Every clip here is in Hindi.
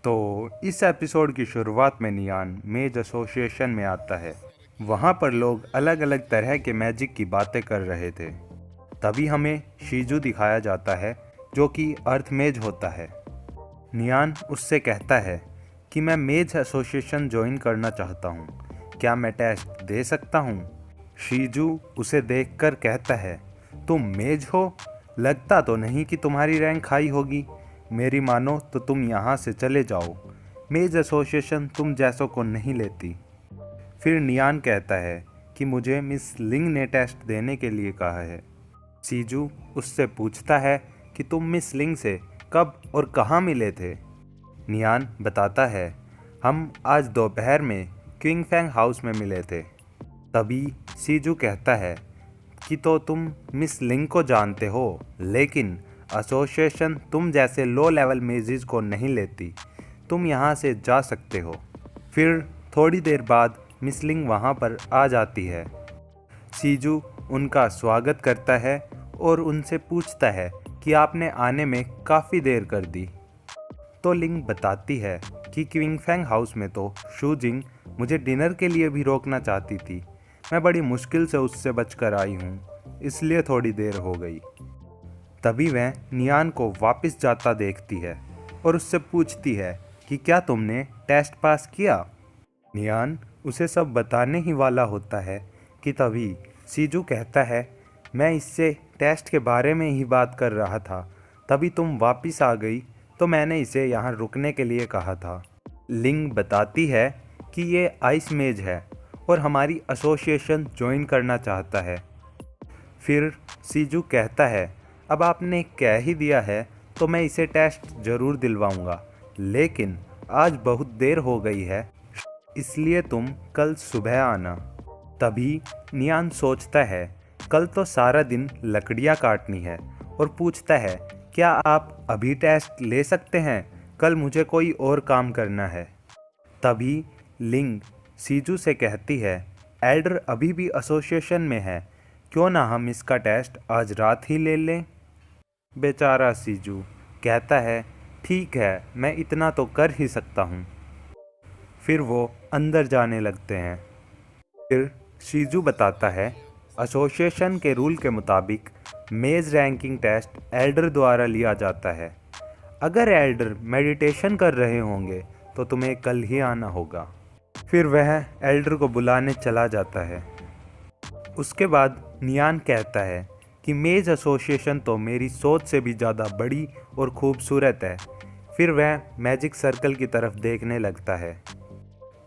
तो इस एपिसोड की शुरुआत में नियान मेज एसोसिएशन में आता है। वहाँ पर लोग अलग अलग तरह के मैजिक की बातें कर रहे थे। तभी हमें शीजू दिखाया जाता है जो कि अर्थ मेज होता है। नियान उससे कहता है कि मैं मेज एसोसिएशन ज्वाइन करना चाहता हूँ, क्या मैं टेस्ट दे सकता हूँ? शीजू उसे देखकर कहता है, तुम मेज हो? लगता तो नहीं कि तुम्हारी रैंक हाई होगी। मेरी मानो तो तुम यहाँ से चले जाओ, मेज एसोसिएशन तुम जैसों को नहीं लेती। फिर नियान कहता है कि मुझे मिस लिंग ने टेस्ट देने के लिए कहा है। सीजू उससे पूछता है कि तुम मिस लिंग से कब और कहाँ मिले थे? नियान बताता है, हम आज दोपहर में क्विंगफैंग हाउस में मिले थे। तभी सीजू कहता है कि तो तुम मिस लिंग को जानते हो, लेकिन एसोसिएशन तुम जैसे लो लेवल मेजिज को नहीं लेती। तुम यहाँ से जा सकते हो। फिर थोड़ी देर बाद मिस लिंग वहाँ पर आ जाती है। सीजू उनका स्वागत करता है और उनसे पूछता है कि आपने आने में काफ़ी देर कर दी। तो लिंग बताती है कि क्विंगफैंग हाउस में तो शूजिंग मुझे डिनर के लिए भी रोकना चाहती थी। मैं बड़ी मुश्किल से उससे बचकर आई हूँ, इसलिए थोड़ी देर हो गई। तभी वह नियान को वापस जाता देखती है और उससे पूछती है कि क्या तुमने टेस्ट पास किया? नियान उसे सब बताने ही वाला होता है कि तभी सीजू कहता है, मैं इससे टेस्ट के बारे में ही बात कर रहा था, तभी तुम वापस आ गई तो मैंने इसे यहाँ रुकने के लिए कहा था। लिंग बताती है कि ये आइस मेज है और हमारी एसोसिएशन ज्वाइन करना चाहता है। फिर सीजू कहता है, अब आपने कह ही दिया है तो मैं इसे टेस्ट ज़रूर दिलवाऊंगा, लेकिन आज बहुत देर हो गई है, इसलिए तुम कल सुबह आना। तभी नियान सोचता है, कल तो सारा दिन लकड़ियाँ काटनी है, और पूछता है, क्या आप अभी टेस्ट ले सकते हैं? कल मुझे कोई और काम करना है। तभी लिंग सीजू से कहती है, एल्डर अभी भी एसोसिएशन में है, क्यों ना हम इसका टेस्ट आज रात ही ले लें? बेचारा सीजू कहता है, ठीक है, मैं इतना तो कर ही सकता हूँ। फिर वो अंदर जाने लगते हैं। फिर सीजू बताता है, एसोसिएशन के रूल के मुताबिक मेज रैंकिंग टेस्ट एल्डर द्वारा लिया जाता है। अगर एल्डर मेडिटेशन कर रहे होंगे तो तुम्हें कल ही आना होगा। फिर वह एल्डर को बुलाने चला जाता है। उसके बाद नियान कहता है कि मेज एसोसिएशन तो मेरी सोच से भी ज़्यादा बड़ी और खूबसूरत है। फिर वह मैजिक सर्कल की तरफ देखने लगता है।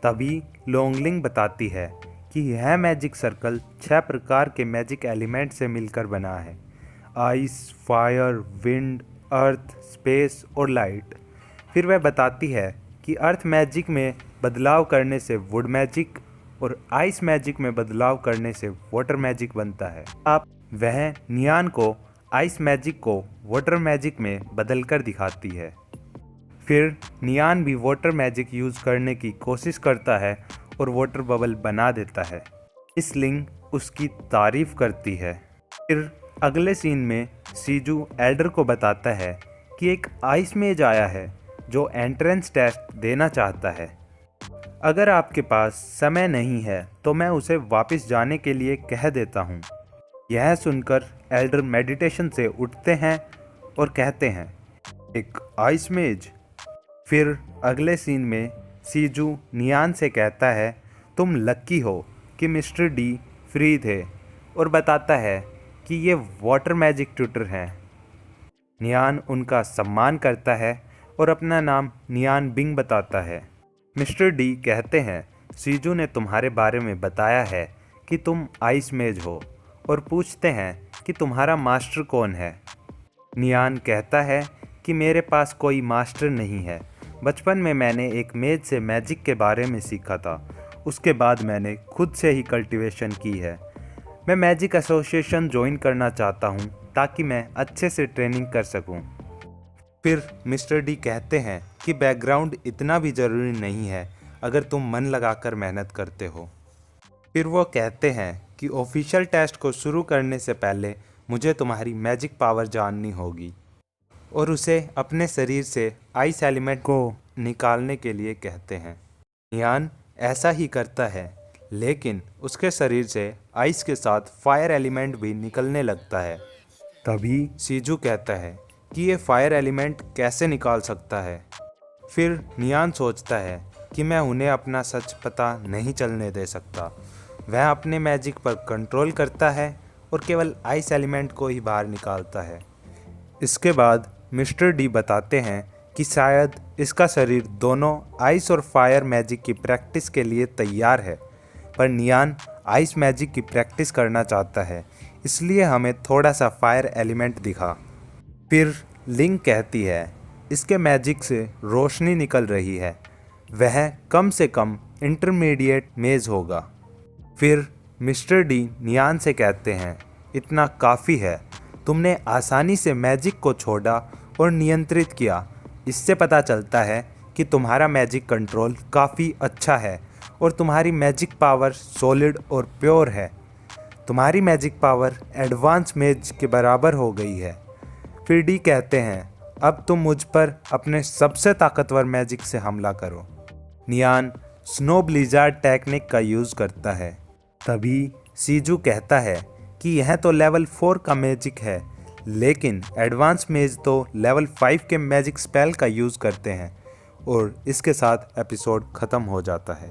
तभी लोंगलिंग बताती है कि यह मैजिक सर्कल 6 प्रकार के मैजिक एलिमेंट से मिलकर बना है, आइस, फायर, विंड, अर्थ, स्पेस और लाइट। फिर वह बताती है कि अर्थ मैजिक में बदलाव करने से वुड मैजिक और आइस मैजिक में बदलाव करने से वाटर मैजिक बनता है। वह नियान को आइस मैजिक को वाटर मैजिक में बदलकर दिखाती है। फिर नियान भी वाटर मैजिक यूज़ करने की कोशिश करता है और वाटर बबल बना देता है। इस लिंग उसकी तारीफ करती है। फिर अगले सीन में सीजू एल्डर को बताता है कि एक आइस मेज आया है जो एंट्रेंस टेस्ट देना चाहता है। अगर आपके पास समय नहीं है तो मैं उसे वापस जाने के लिए कह देता हूँ। यह सुनकर एल्डर मेडिटेशन से उठते हैं और कहते हैं, एक आइस मेज? फिर अगले सीन में सीजू नियान से कहता है, तुम लक्की हो कि मिस्टर डी फ्री थे, और बताता है कि ये वाटर मैजिक ट्यूटर हैं। नियान उनका सम्मान करता है और अपना नाम नियान बिंग बताता है। मिस्टर डी कहते हैं, सीजू ने तुम्हारे बारे में बताया है कि तुम आइस मेज हो, और पूछते हैं कि तुम्हारा मास्टर कौन है। नियान कहता है कि मेरे पास कोई मास्टर नहीं है। बचपन में मैंने एक मेज से मैजिक के बारे में सीखा था, उसके बाद मैंने खुद से ही कल्टीवेशन की है। मैं मैजिक एसोसिएशन ज्वाइन करना चाहता हूँ ताकि मैं अच्छे से ट्रेनिंग कर सकूँ। फिर मिस्टर डी कहते हैं कि बैकग्राउंड इतना भी ज़रूरी नहीं है अगर तुम मन लगाकर मेहनत करते हो। फिर वो कहते हैं कि ऑफिशियल टेस्ट को शुरू करने से पहले मुझे तुम्हारी मैजिक पावर जाननी होगी। और उसे अपने शरीर से आइस एलिमेंट को निकालने के लिए कहते हैं। नियान ऐसा ही करता है, लेकिन उसके शरीर से आइस के साथ फायर एलिमेंट भी निकलने लगता है। तभी सीजू कहता है कि ये फायर एलिमेंट कैसे निकाल सकता है। फिर नियान सोचता है कि मैं उन्हें अपना सच पता नहीं चलने दे सकता। वह अपने मैजिक पर कंट्रोल करता है और केवल आइस एलिमेंट को ही बाहर निकालता है। इसके बाद मिस्टर डी बताते हैं कि शायद इसका शरीर दोनों आइस और फायर मैजिक की प्रैक्टिस के लिए तैयार है, पर नियान आइस मैजिक की प्रैक्टिस करना चाहता है, इसलिए हमें थोड़ा सा फायर एलिमेंट दिखा। फिर लिंक कहती है इसके मैजिक से रोशनी निकल रही है, वह कम से कम इंटरमीडिएट मेज होगा। फिर मिस्टर डी नियान से कहते हैं इतना काफ़ी है, तुमने आसानी से मैजिक को छोड़ा और नियंत्रित किया। इससे पता चलता है कि तुम्हारा मैजिक कंट्रोल काफ़ी अच्छा है और तुम्हारी मैजिक पावर सॉलिड और प्योर है। तुम्हारी मैजिक पावर एडवांस मेज के बराबर हो गई है। फिर डी कहते हैं अब तुम मुझ पर अपने सबसे ताकतवर मैजिक से हमला करो। नियान स्नो ब्लिज़ार्ड टेक्निक का यूज़ करता है। तभी सीजू कहता है कि यह तो लेवल 4 का मैजिक है, लेकिन एडवांस मेज तो लेवल 5 के मैजिक स्पेल का यूज़ करते हैं। और इसके साथ एपिसोड ख़त्म हो जाता है।